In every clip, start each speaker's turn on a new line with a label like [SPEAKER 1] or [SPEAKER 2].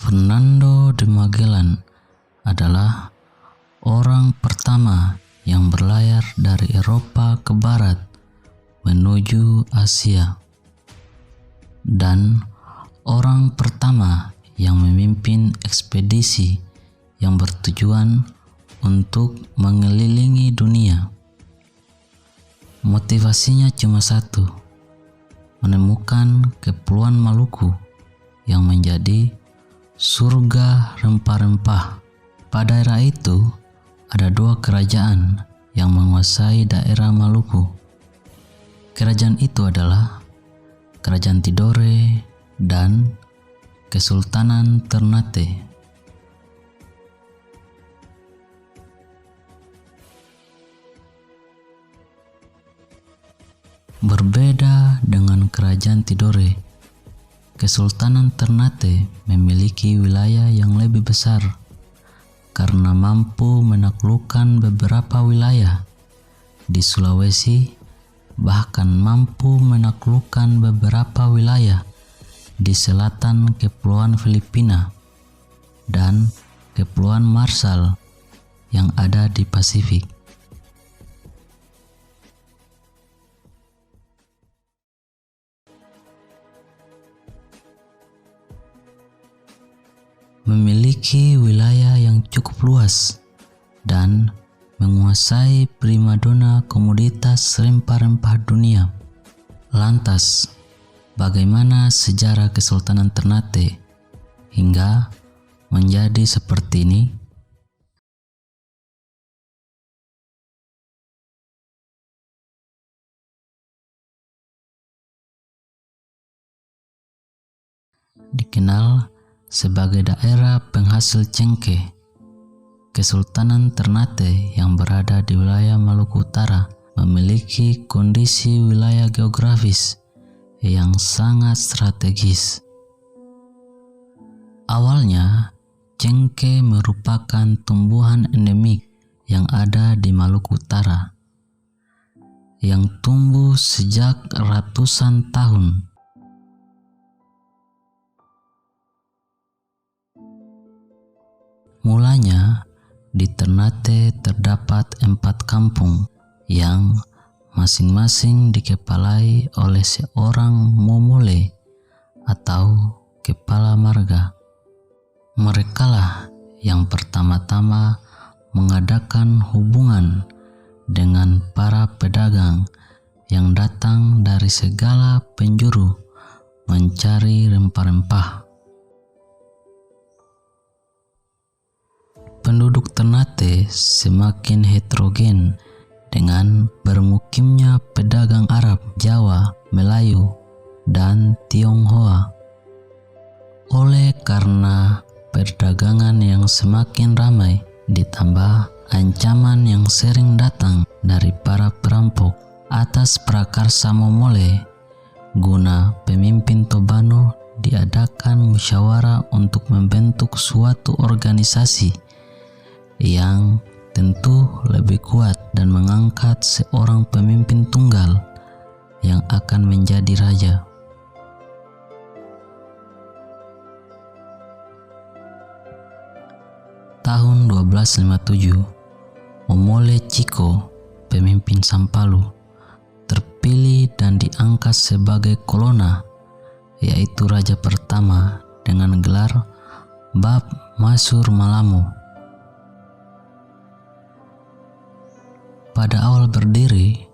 [SPEAKER 1] Fernando de Magellan adalah orang pertama yang berlayar dari Eropa ke barat menuju Asia, dan orang pertama yang memimpin ekspedisi yang bertujuan untuk mengelilingi dunia. Motivasinya cuma satu: menemukan Kepulauan Maluku yang menjadi surga rempah-rempah. Pada era itu, ada dua kerajaan yang menguasai daerah Maluku. Kerajaan itu adalah Kerajaan Tidore dan Kesultanan Ternate. Berbeda dengan Kerajaan Tidore, Kesultanan Ternate memiliki wilayah yang lebih besar karena mampu menaklukkan beberapa wilayah di Sulawesi, bahkan mampu menaklukkan beberapa wilayah di selatan Kepulauan Filipina dan Kepulauan Marshall yang ada di Pasifik. Memiliki wilayah yang cukup luas dan menguasai primadona komoditas rempah-rempah dunia. Lantas, bagaimana sejarah Kesultanan Ternate hingga menjadi seperti ini? Dikenal sebagai daerah penghasil cengkeh, Kesultanan Ternate yang berada di wilayah Maluku Utara memiliki kondisi wilayah geografis yang sangat strategis. Awalnya, cengkeh merupakan tumbuhan endemik yang ada di Maluku Utara, yang tumbuh sejak ratusan tahun. Mulanya, di Ternate terdapat 4 kampung yang masing-masing dikepalai oleh seorang momole atau kepala marga. Merekalah yang pertama-tama mengadakan hubungan dengan para pedagang yang datang dari segala penjuru mencari rempah-rempah. Penduduk Ternate semakin heterogen dengan bermukimnya pedagang Arab, Jawa, Melayu, dan Tionghoa. Oleh karena perdagangan yang semakin ramai, ditambah ancaman yang sering datang dari para perampok atas prakarsa momole, guna pemimpin Tobano diadakan musyawarah untuk membentuk suatu organisasi yang tentu lebih kuat dan mengangkat seorang pemimpin tunggal yang akan menjadi raja. Tahun 1257, Momole Chiko, pemimpin Sampalu, terpilih dan diangkat sebagai Kolona, yaitu raja pertama dengan gelar Bab Masur Malamo. Pada awal berdiri,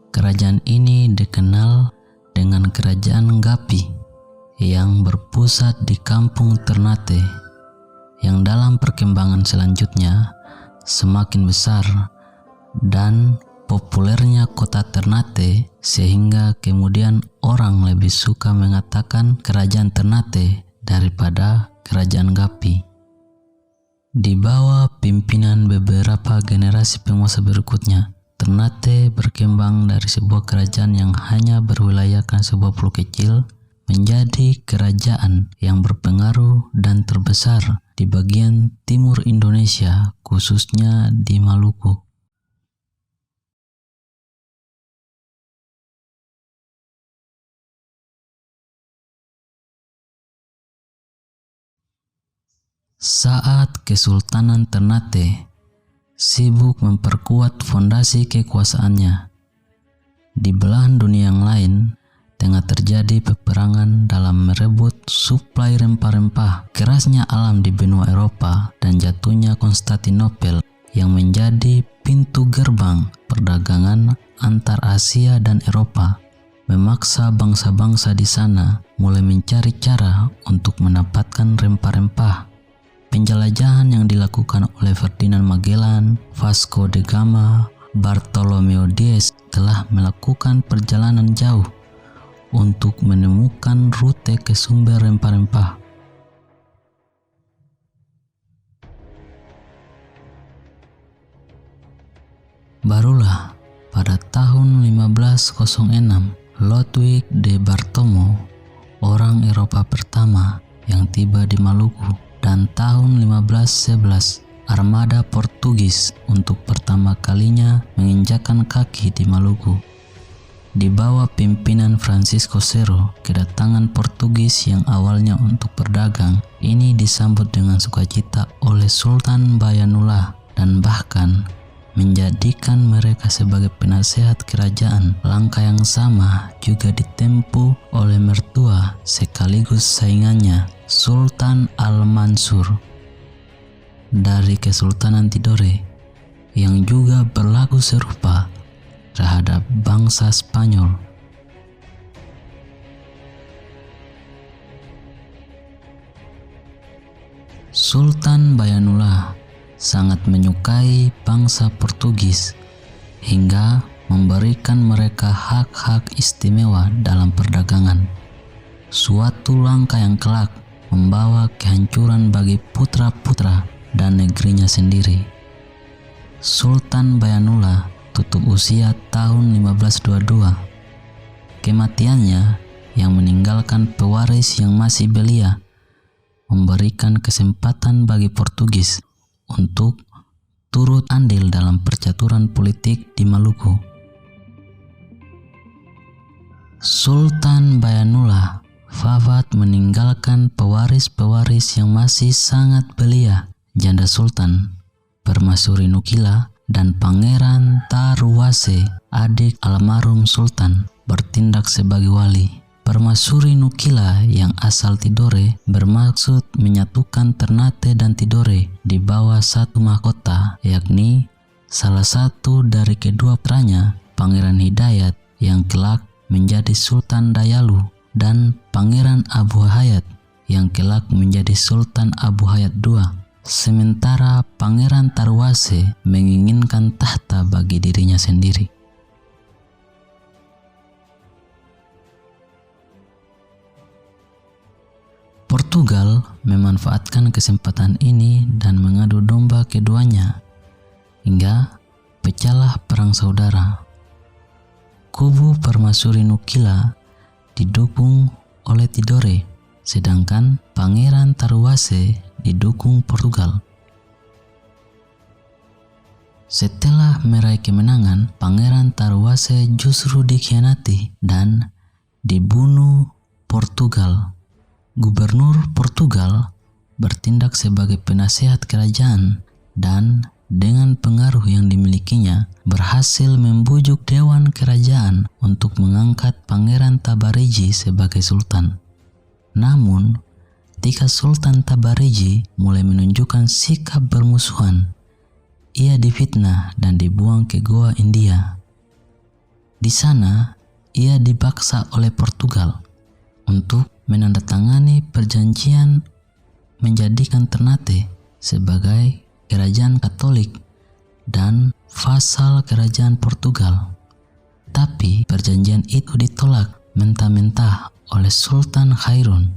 [SPEAKER 1] kerajaan ini dikenal dengan Kerajaan Gapi yang berpusat di Kampung Ternate, yang dalam perkembangan selanjutnya semakin besar dan populernya kota Ternate sehingga kemudian orang lebih suka mengatakan kerajaan Ternate daripada kerajaan Gapi. Di bawah pimpinan beberapa generasi penguasa berikutnya, Ternate berkembang dari sebuah kerajaan yang hanya berwilayahkan sebuah pulau kecil menjadi kerajaan yang berpengaruh dan terbesar di bagian timur Indonesia, khususnya di Maluku. Saat Kesultanan Ternate sibuk memperkuat fondasi kekuasaannya, di belahan dunia yang lain tengah terjadi peperangan dalam merebut suplai rempah-rempah, kerasnya alam di benua Eropa, dan jatuhnya Konstantinopel yang menjadi pintu gerbang perdagangan antar Asia dan Eropa, memaksa bangsa-bangsa di sana mulai mencari cara untuk mendapatkan rempah-rempah. Penjelajahan yang dilakukan oleh Ferdinand Magellan, Vasco da Gama, Bartolomeo Diaz telah melakukan perjalanan jauh untuk menemukan rute ke sumber rempah-rempah. Barulah pada tahun 1506, Ludwig de Bartolomeo, orang Eropa pertama yang tiba di Maluku, dan tahun 1511, armada Portugis untuk pertama kalinya menginjakkan kaki di Maluku. Di bawah pimpinan Francisco Serro, kedatangan Portugis yang awalnya untuk berdagang ini disambut dengan sukacita oleh Sultan Bayanullah dan bahkan menjadikan mereka sebagai penasehat kerajaan. Langkah yang sama juga ditempuh oleh mertua sekaligus saingannya, Sultan Al-Mansur dari Kesultanan Tidore, yang juga berlaku serupa terhadap bangsa Spanyol. Sultan Bayanullah sangat menyukai bangsa Portugis hingga memberikan mereka hak-hak istimewa dalam perdagangan, suatu langkah yang kelak membawa kehancuran bagi putra-putra dan negerinya sendiri. Sultan Bayanullah tutup usia tahun 1522. Kematiannya yang meninggalkan pewaris yang masih belia memberikan kesempatan bagi Portugis untuk turut andil dalam percaturan politik di Maluku. Sultan Bayanullah wafat meninggalkan pewaris-pewaris yang masih sangat belia, janda Sultan, Permaisuri Nukila, dan Pangeran Taruwase, adik almarhum Sultan, bertindak sebagai wali. Permaisuri Nukila yang asal Tidore bermaksud menyatukan Ternate dan Tidore di bawah satu mahkota, yakni salah satu dari kedua putranya, Pangeran Hidayat yang kelak menjadi Sultan Dayalu, dan Pangeran Abu Hayat yang kelak menjadi Sultan Abu Hayat II. Sementara Pangeran Taruwase menginginkan tahta bagi dirinya sendiri. Portugal memanfaatkan kesempatan ini dan mengadu domba keduanya hingga pecahlah perang saudara. Kubu Permaisuri Nukila didukung oleh Tidore, sedangkan Pangeran Taruwase didukung Portugal. Setelah meraih kemenangan, Pangeran Taruwase justru dikhianati dan dibunuh Portugal. Gubernur Portugal bertindak sebagai penasehat kerajaan dan dengan pengaruh yang dimilikinya berhasil membujuk Dewan Kerajaan untuk mengangkat Pangeran Tabareji sebagai sultan. Namun, ketika Sultan Tabareji mulai menunjukkan sikap bermusuhan, ia difitnah dan dibuang ke Goa India. Di sana, ia dipaksa oleh Portugal untuk menandatangani perjanjian menjadikan Ternate sebagai kerajaan Katolik dan vasal kerajaan Portugal. Tapi perjanjian itu ditolak mentah-mentah oleh Sultan Khairun.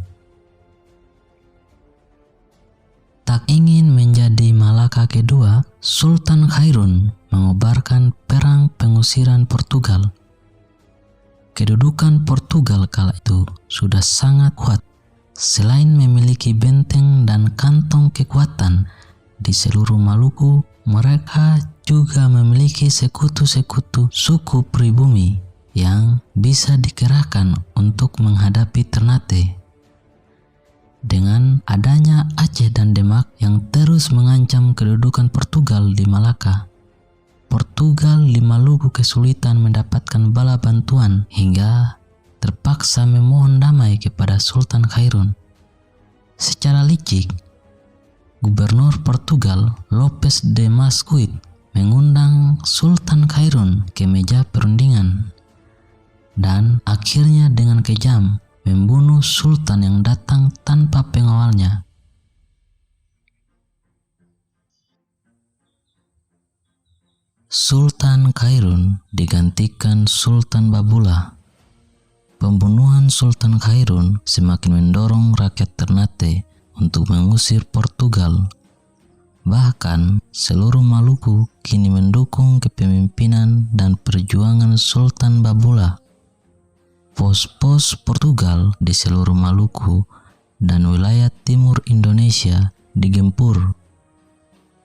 [SPEAKER 1] Tak ingin menjadi Malaka kedua, Sultan Khairun mengobarkan perang pengusiran Portugal. Kedudukan Portugal kala itu sudah sangat kuat. Selain memiliki benteng dan kantong kekuatan di seluruh Maluku, mereka juga memiliki sekutu-sekutu suku pribumi yang bisa dikerahkan untuk menghadapi Ternate. Dengan adanya Aceh dan Demak yang terus mengancam kedudukan Portugal di Malaka, Portugal di Maluku kesulitan mendapatkan bala bantuan hingga terpaksa memohon damai kepada Sultan Khairun. Secara licik, Gubernur Portugal Lopes de Mascuit mengundang Sultan Khairun ke meja perundingan dan akhirnya dengan kejam membunuh sultan yang datang tanpa pengawalnya. Sultan Khairun digantikan Sultan Babula. Pembunuhan Sultan Khairun semakin mendorong rakyat Ternate untuk mengusir Portugal. Bahkan seluruh Maluku kini mendukung kepemimpinan dan perjuangan Sultan Babula. Pos-pos Portugal di seluruh Maluku dan wilayah timur Indonesia digempur.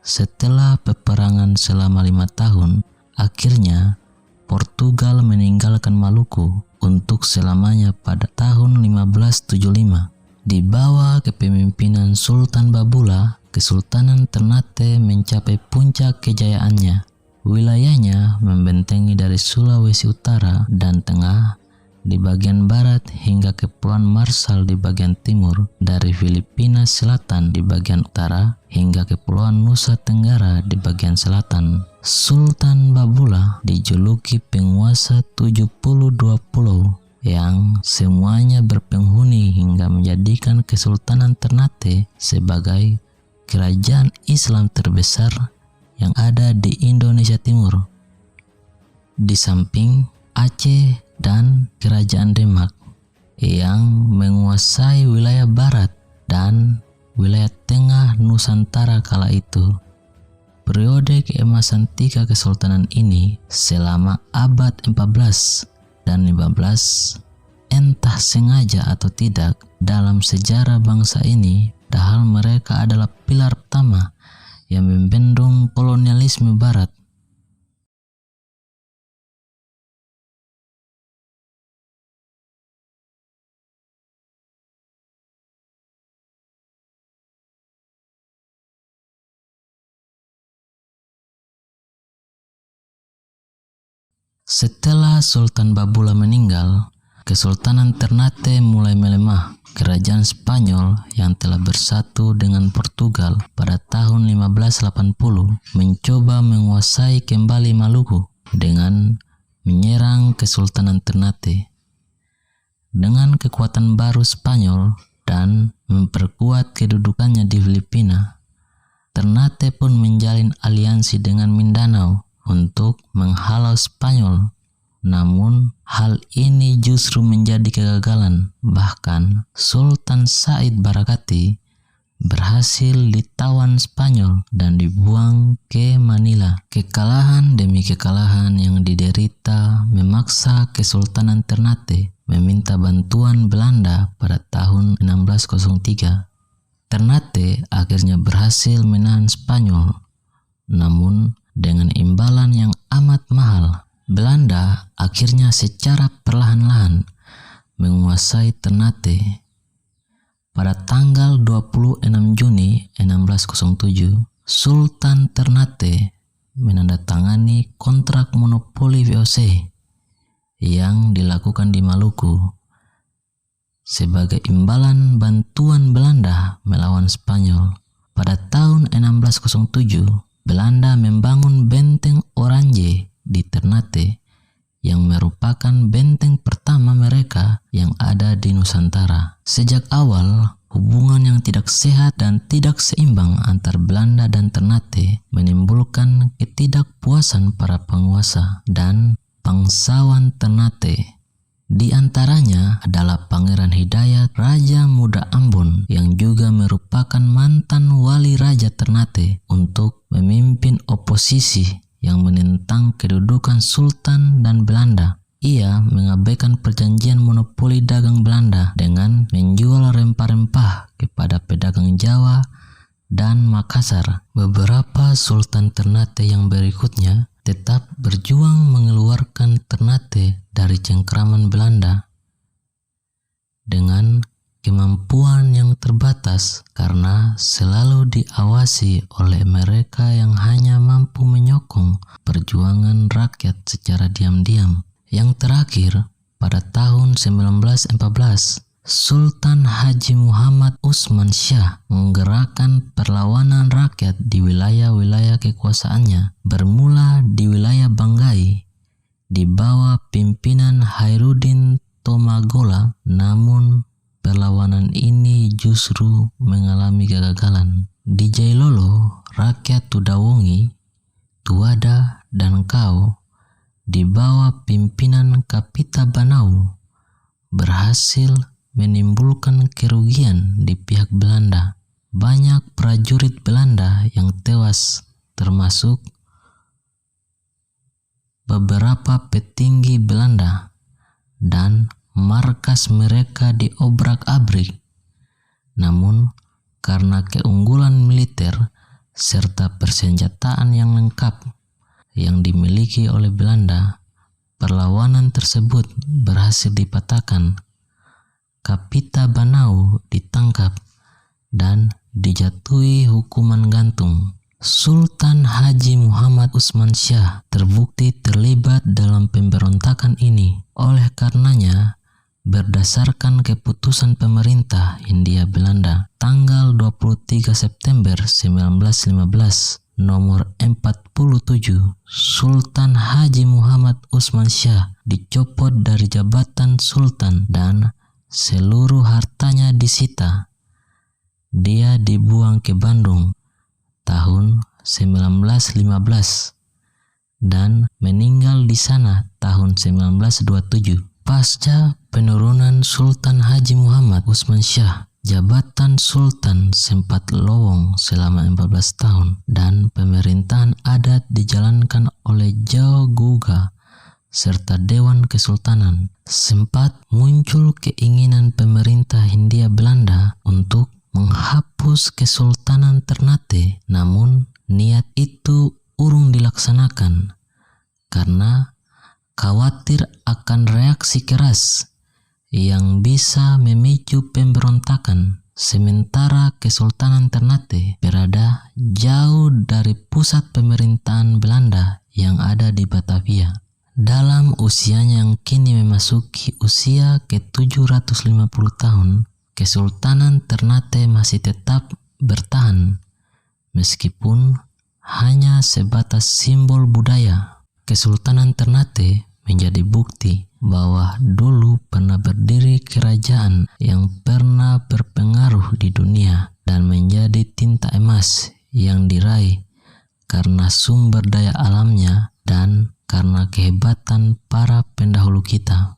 [SPEAKER 1] Setelah peperangan selama 5 tahun, akhirnya Portugal meninggalkan Maluku untuk selamanya pada tahun 1575. Di bawah kepemimpinan Sultan Babula, Kesultanan Ternate mencapai puncak kejayaannya. Wilayahnya membentengi dari Sulawesi Utara dan Tengah di bagian barat hingga Kepulauan Marshall di bagian timur, dari Filipina Selatan di bagian utara hingga Kepulauan Nusa Tenggara di bagian selatan. Sultan Babula dijuluki penguasa 72 pulau yang semuanya berpenghuni hingga menjadikan Kesultanan Ternate sebagai kerajaan Islam terbesar yang ada di Indonesia Timur. Di samping Aceh dan Kerajaan Demak yang menguasai wilayah barat dan wilayah tengah Nusantara kala itu. Periode keemasan 3 kesultanan ini selama abad 14 dan 15, entah sengaja atau tidak dalam sejarah bangsa ini, padahal mereka adalah pilar pertama yang membendung kolonialisme barat. Setelah Sultan Babula meninggal, Kesultanan Ternate mulai melemah. Kerajaan Spanyol yang telah bersatu dengan Portugal pada tahun 1580 mencoba menguasai kembali Maluku dengan menyerang Kesultanan Ternate. Dengan kekuatan baru Spanyol dan memperkuat kedudukannya di Filipina, Ternate pun menjalin aliansi dengan Mindanao untuk menghalau Spanyol. Namun hal ini justru menjadi kegagalan. Bahkan Sultan Said Barakati berhasil ditawan Spanyol dan dibuang ke Manila. Kekalahan demi kekalahan yang diderita memaksa Kesultanan Ternate meminta bantuan Belanda pada tahun 1603. Ternate akhirnya berhasil menahan Spanyol. Namun dengan imbalan yang amat mahal, Belanda akhirnya secara perlahan-lahan menguasai Ternate. Pada tanggal 26 Juni 1607, Sultan Ternate menandatangani kontrak monopoli VOC yang dilakukan di Maluku sebagai imbalan bantuan Belanda melawan Spanyol. Pada tahun 1607, Belanda membangun benteng Orange di Ternate yang merupakan benteng pertama mereka yang ada di Nusantara. Sejak awal, Hubungan yang tidak sehat dan tidak seimbang antar Belanda dan Ternate menimbulkan ketidakpuasan para penguasa dan bangsawan Ternate. Di antaranya adalah Pangeran Hidayat, Raja Muda Ambon yang juga merupakan mantan wali Raja Ternate untuk memimpin oposisi yang menentang kedudukan Sultan dan Belanda. Ia mengabaikan perjanjian monopoli dagang Belanda dengan menjual rempah-rempah kepada pedagang Jawa dan Makassar. Beberapa Sultan Ternate yang berikutnya tetap berjuang mengeluarkan Ternate dari cengkraman Belanda dengan kemampuan yang terbatas karena selalu diawasi oleh mereka yang hanya mampu menyokong perjuangan rakyat secara diam-diam. Yang terakhir, pada tahun 1914, Sultan Haji Muhammad Usman Shah menggerakkan perlawanan rakyat di wilayah-wilayah kekuasaannya, bermula di wilayah Banggai di bawah pimpinan Khairuddin Tomagola. Namun perlawanan ini justru mengalami kegagalan. Di Jailolo, rakyat Tudawongi, Tuada, dan Kau di bawah pimpinan Kapita Banau berhasil menimbulkan kerugian di pihak Belanda. Banyak prajurit Belanda yang tewas, termasuk beberapa petinggi Belanda, dan markas mereka diobrak-abrik. Namun, karena keunggulan militer serta persenjataan yang lengkap yang dimiliki oleh Belanda, perlawanan tersebut berhasil dipatahkan. Kapita Banau ditangkap dan dijatuhi hukuman gantung. Sultan Haji Muhammad Usman Shah terbukti terlibat dalam pemberontakan ini. Oleh karenanya, berdasarkan keputusan pemerintah Hindia Belanda tanggal 23 September 1915 nomor 47, Sultan Haji Muhammad Usman Shah dicopot dari jabatan Sultan dan seluruh hartanya disita. Dia dibuang ke Bandung tahun 1915 dan meninggal di sana tahun 1927. Pasca penurunan Sultan Haji Muhammad Usman Shah, jabatan Sultan sempat lowong selama 14 tahun dan pemerintahan adat dijalankan oleh Jawa Guga serta Dewan Kesultanan. Sempat muncul keinginan pemerintah Hindia Belanda untuk menghapus Kesultanan Ternate, namun niat itu urung dilaksanakan karena khawatir akan reaksi keras yang bisa memicu pemberontakan. Sementara Kesultanan Ternate berada jauh dari pusat pemerintahan Belanda yang ada di Batavia. Dalam usianya yang kini memasuki usia ke-750 tahun, Kesultanan Ternate masih tetap bertahan meskipun hanya sebatas simbol budaya. Kesultanan Ternate menjadi bukti bahwa dulu pernah berdiri kerajaan yang pernah berpengaruh di dunia dan menjadi tinta emas yang diraih karena sumber daya alamnya dan karena kehebatan para pendahulu kita.